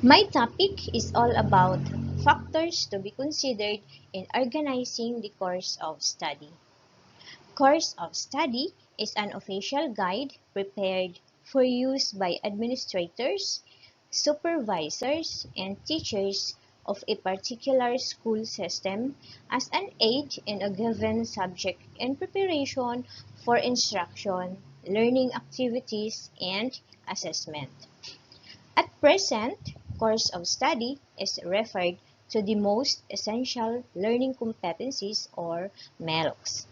My topic is all about factors to be considered in organizing the course of study. Course of study is an official guide prepared for use by administrators, supervisors, and teachers of a particular school system as an aid in a given subject in preparation for instruction, learning activities, and assessment. At present, course of study is referred to the most essential learning competencies or MELCs.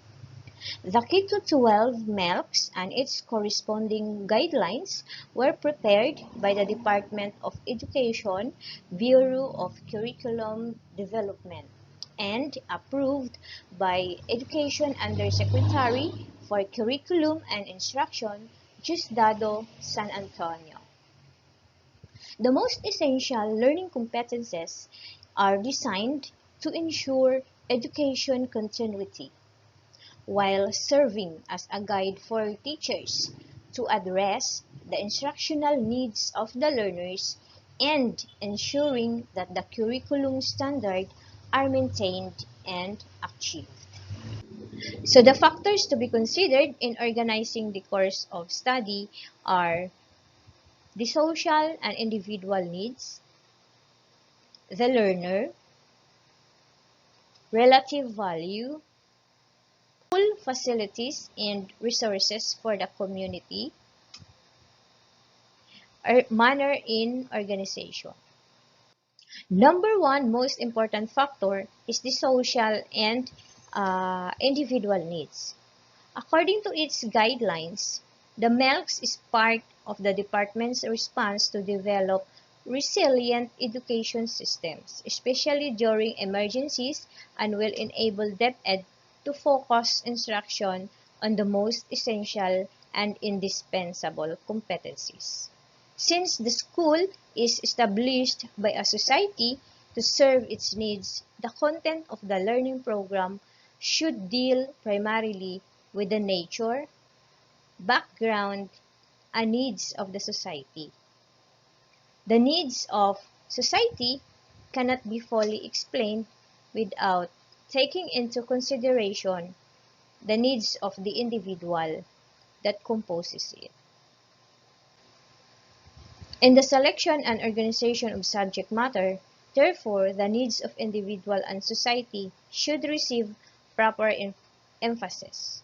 The K-12 MELCs and its corresponding guidelines were prepared by the Department of Education, Bureau of Curriculum Development, and approved by Education Undersecretary for Curriculum and Instruction, Diosdado San Antonio. The most essential learning competencies are designed to ensure education continuity, while serving as a guide for teachers to address the instructional needs of the learners and ensuring that the curriculum standards are maintained and achieved. So the factors to be considered in organizing the course of study are the social and individual needs, the learner, relative value, full facilities and resources for the community, or manner in organization. Number one most important factor is the social and individual needs. According to its guidelines, the MELCS is part of the department's response to develop resilient education systems, especially during emergencies, and will enable DepEd to focus instruction on the most essential and indispensable competencies. Since the school is established by a society to serve its needs, the content of the learning program should deal primarily with the nature, background, and needs of the society. The needs of society cannot be fully explained without taking into consideration the needs of the individual that composes it. In the selection and organization of subject matter, therefore, the needs of individual and society should receive proper emphasis.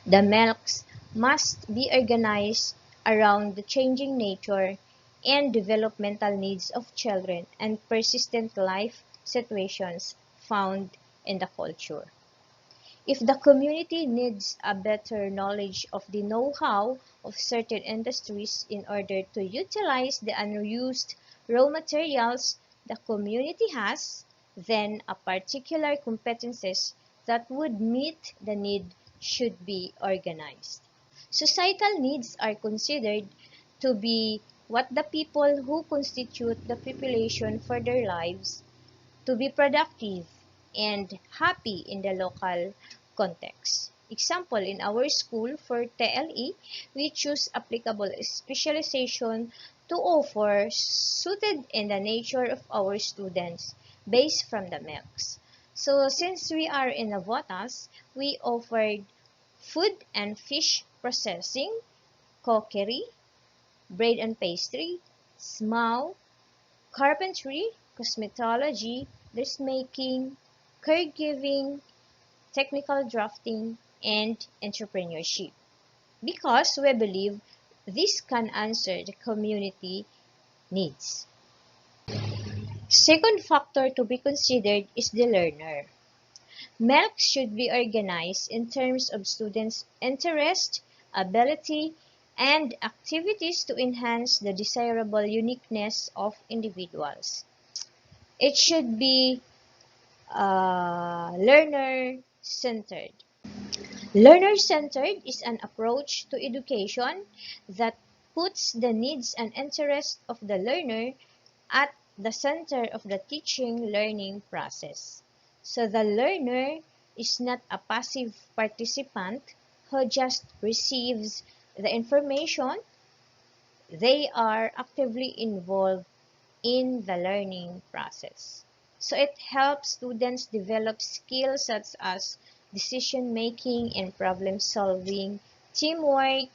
The MELCs must be organized around the changing nature and developmental needs of children and persistent life situations found in the culture. If the community needs a better knowledge of the know-how of certain industries in order to utilize the unused raw materials the community has, then a particular competencies that would meet the need should be organized. Societal needs are considered to be what the people who constitute the population for their lives to be productive and happy in the local context. Example, in our school for TLE, we choose applicable specialization to offer suited in the nature of our students based from the MELCs. So since we are in Navotas, we offered food and fish processing, cookery, bread and pastry, SMAU, carpentry, cosmetology, dressmaking, caregiving, technical drafting, and entrepreneurship. Because we believe this can answer the community needs. Second factor to be considered is the learner. MELCs should be organized in terms of students' interest, ability, and activities to enhance the desirable uniqueness of individuals. It should be learner-centered. Learner-centered is an approach to education that puts the needs and interests of the learner at the center of the teaching-learning process. So the learner is not a passive participant who just receives the information they are actively involved in the learning process. So it helps students develop skills such as decision making and problem solving, teamwork,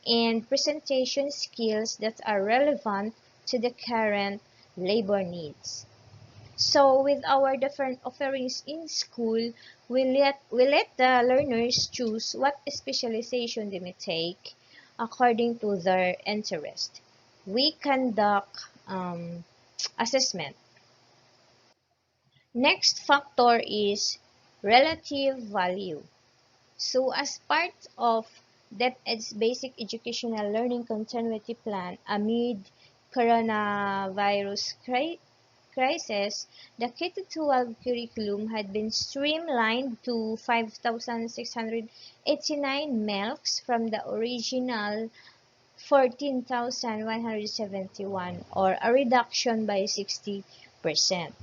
and presentation skills that are relevant to the current labor needs. So with our different offerings in school, we let the learners choose what specialization they may take according to their interest. We conduct assessment. Next factor is relative value. So as part of DepEd's basic educational learning continuity plan amid coronavirus crisis, the K-12 curriculum had been streamlined to 5,689 MELCs from the original 14,171, or a reduction by 60%.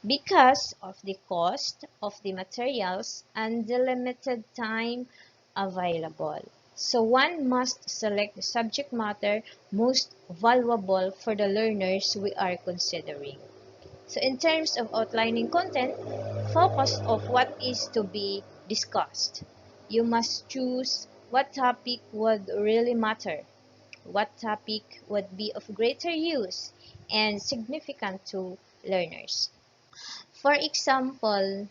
Because of the cost of the materials and the limited time available. So one must select the subject matter most valuable for the learners we are considering. So in terms of outlining content, focus of what is to be discussed. You must choose what topic would really matter, what topic would be of greater use and significant to learners. For example,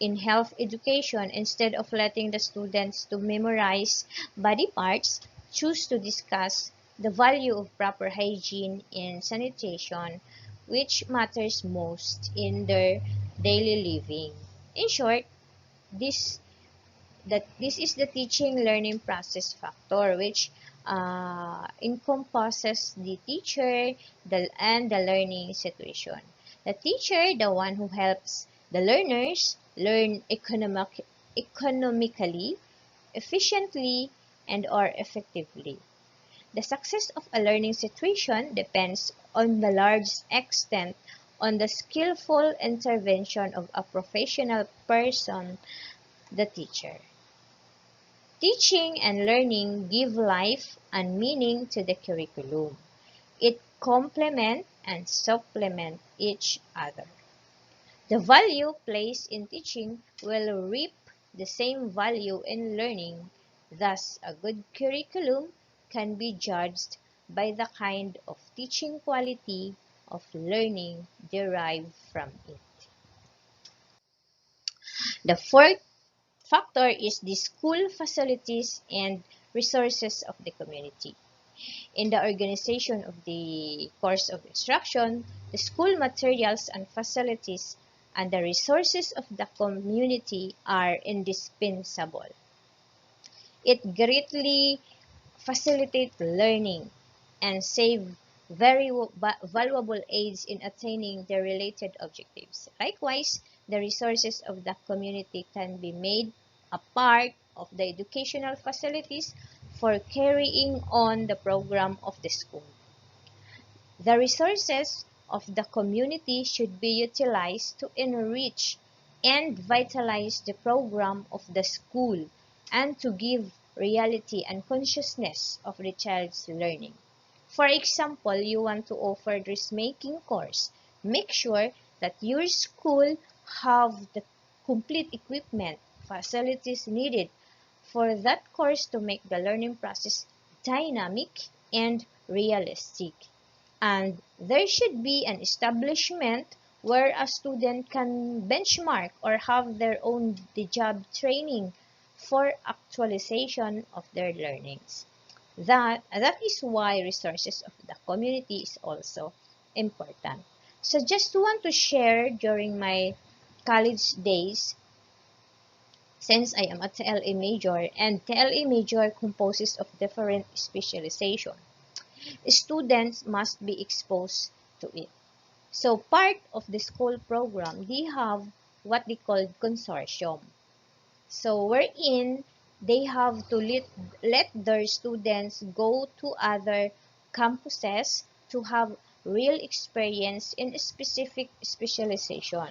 in health education, instead of letting the students to memorize body parts, choose to discuss the value of proper hygiene and sanitation, which matters most in their daily living. In short, this this is the teaching learning process factor, which encompasses the teacher and the learning situation. The teacher, the one who helps the learners learn economically, efficiently, and or effectively. The success of a learning situation depends on the large extent on the skillful intervention of a professional person, the teacher. Teaching and learning give life and meaning to the curriculum. It complement and supplement each other. The value placed in teaching will reap the same value in learning. Thus, a good curriculum can be judged by the kind of teaching quality of learning derived from it. The fourth factor is the school facilities and resources of the community. In the organization of the course of instruction, the school materials and facilities and the resources of the community are indispensable. It greatly facilitates learning and save very valuable aids in attaining the related objectives. Likewise, the resources of the community can be made a part of the educational facilities for carrying on the program of the school. The resources of the community should be utilized to enrich and vitalize the program of the school and to give reality and consciousness of the child's learning. For example, you want to offer dressmaking course. Make sure that your school have the complete equipment, facilities needed for that course to make the learning process dynamic and realistic. And there should be an establishment where a student can benchmark or have their own job training for actualization of their learnings. That is why resources of the community is also important. So just want to share during my college days, since I am a TLA major, and TLA major composes of different specialization. Students must be exposed to it. So part of the school program, they have what they call consortium. So wherein they have to let their students go to other campuses to have real experience in a specific specialization.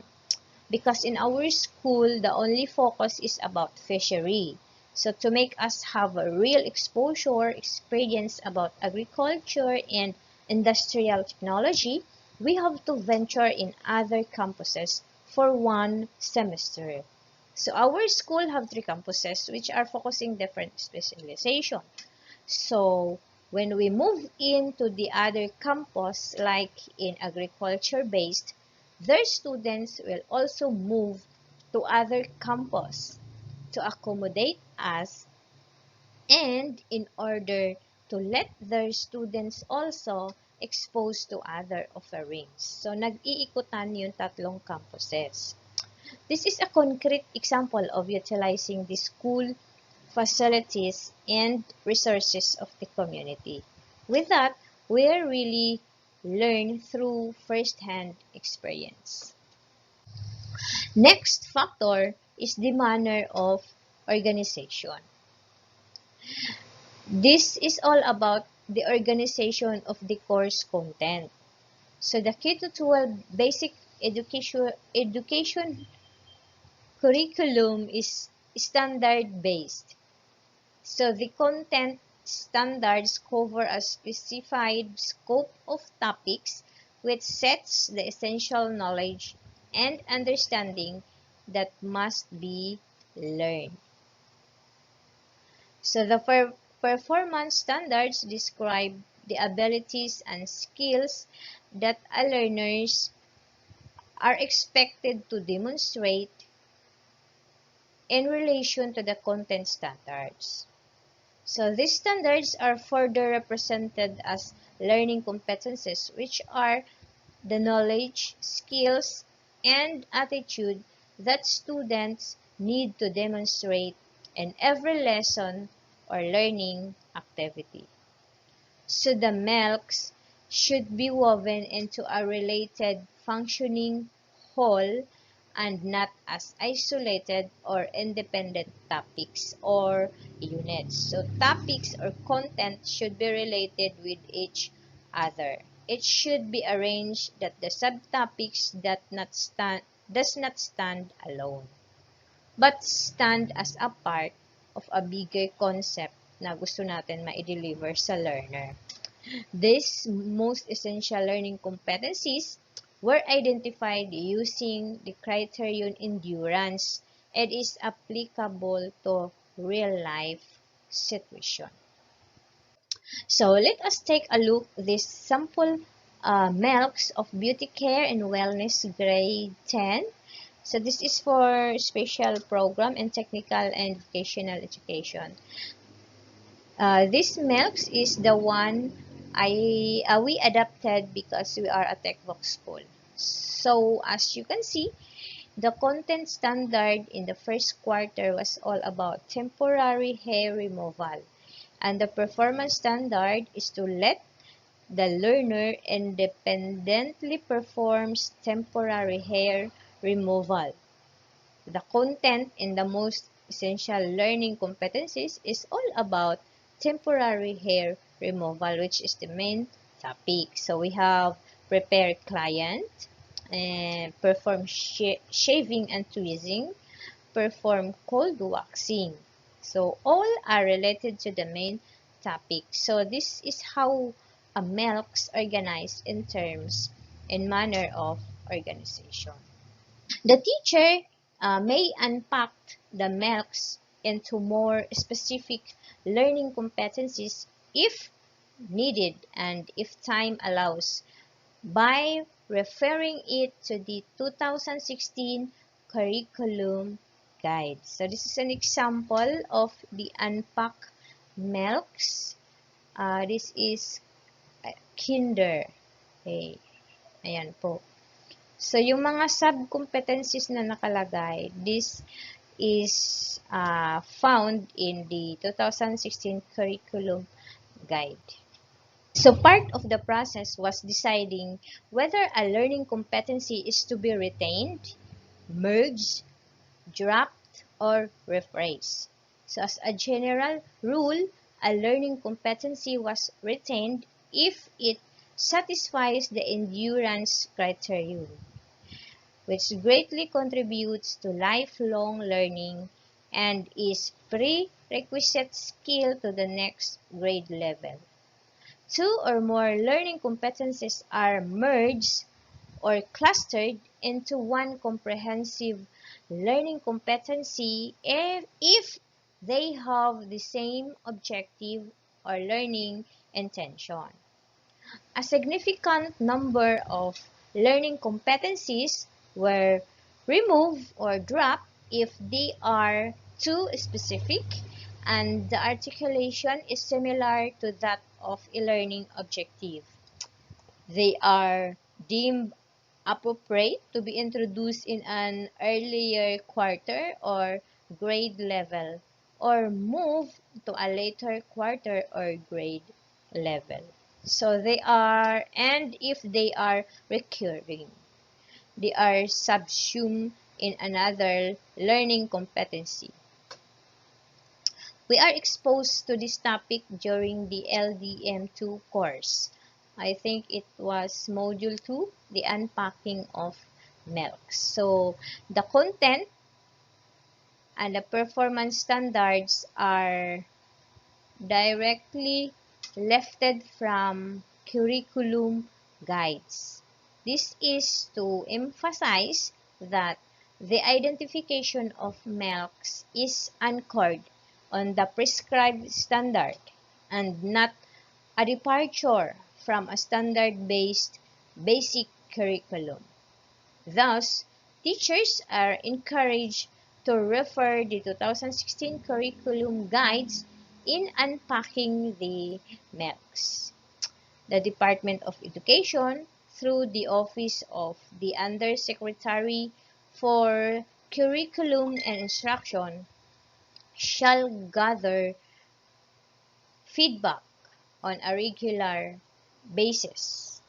Because in our school, the only focus is about fishery. So to make us have a real exposure experience about agriculture and industrial technology, we have to venture in other campuses for 1 semester. So our school have 3 campuses which are focusing different specialization. So when we move into the other campus, like in agriculture based, their students will also move to other campus to accommodate us and in order to let their students also exposed to other offerings. So nag-iikutan yung 3 campuses. This is a concrete example of utilizing the school facilities and resources of the community. With that, we really learn through first-hand experience. Next factor is the manner of organization. This is all about the organization of the course content. So the K-12 basic education curriculum is standard-based. So the content standards cover a specified scope of topics which sets the essential knowledge and understanding that must be learned. So the performance standards describe the abilities and skills that a learners are expected to demonstrate in relation to the content standards. So these standards are further represented as learning competencies, which are the knowledge, skills, and attitude that students need to demonstrate in every lesson or learning activity. So the MELCs should be woven into a related functioning whole and not as isolated or independent topics or units. So topics or content should be related with each other. It should be arranged that the subtopics does not stand alone, but stand as a part of a bigger concept na gusto natin ma-deliver sa learner. These most essential learning competencies were identified using the criterion endurance and is applicable to real-life situation. So let us take a look at this sample MELCs of beauty care and wellness grade 10. So this is for special program and technical and vocational education. This MELCs is the one we adapted because we are a TechVox school. So as you can see, the content standard in the first quarter was all about temporary hair removal. And the performance standard is to let the learner independently performs temporary hair removal. The content in the most essential learning competencies is all about temporary hair removal, which is the main topic. So we have prepare client, and perform shaving and tweezing, perform cold waxing. So all are related to the main topic. So this is how a MELCs organized in terms and manner of organization. The teacher may unpack the MELCs into more specific learning competencies if needed and if time allows by referring it to the 2016 curriculum guide. So this is an example of the unpack MELCs. This is kinder. Okay. Ayan po. So, yung mga sub-competencies na nakalagay, this is found in the 2016 curriculum guide. So, part of the process was deciding whether a learning competency is to be retained, merged, dropped, or rephrased. So, as a general rule, a learning competency was retained if it satisfies the endurance criterion, which greatly contributes to lifelong learning and is prerequisite skill to the next grade level. Two or more learning competencies are merged or clustered into one comprehensive learning competency if they have the same objective or learning intention. A significant number of learning competencies were removed or dropped if they are too specific and the articulation is similar to that of a learning objective. They are deemed appropriate to be introduced in an earlier quarter or grade level or move to a later quarter or grade level. So they are, and if they are recurring, they are subsumed in another learning competency. We are exposed to this topic during the LDM2 course. I think it was module 2, the unpacking of milks. So the content and the performance standards are directly lifted from curriculum guides. This is to emphasize that the identification of milks is anchored on the prescribed standard and not a departure from a standard-based basic curriculum. Thus, teachers are encouraged to refer the 2016 curriculum guides in unpacking the milks. The Department of Education, through the Office of the Undersecretary for Curriculum and Instruction, shall gather feedback on a regular basis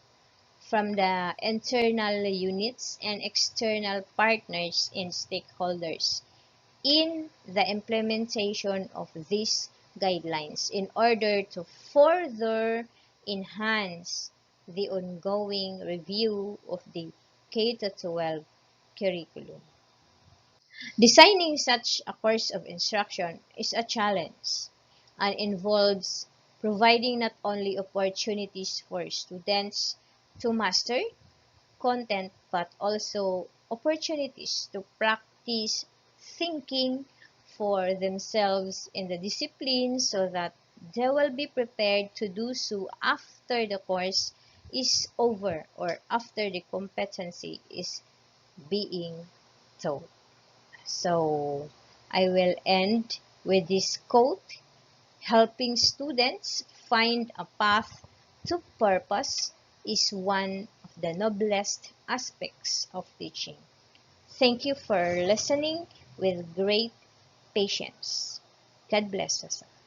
from the internal units and external partners and stakeholders in the implementation of these guidelines in order to further enhance the ongoing review of the K-12 curriculum. Designing such a course of instruction is a challenge and involves providing not only opportunities for students to master content but also opportunities to practice thinking for themselves in the discipline so that they will be prepared to do so after the course is over or after the competency is being taught. So I will end with this quote: helping students find a path to purpose is one of the noblest aspects of teaching. Thank you for listening with great patience. God bless us all.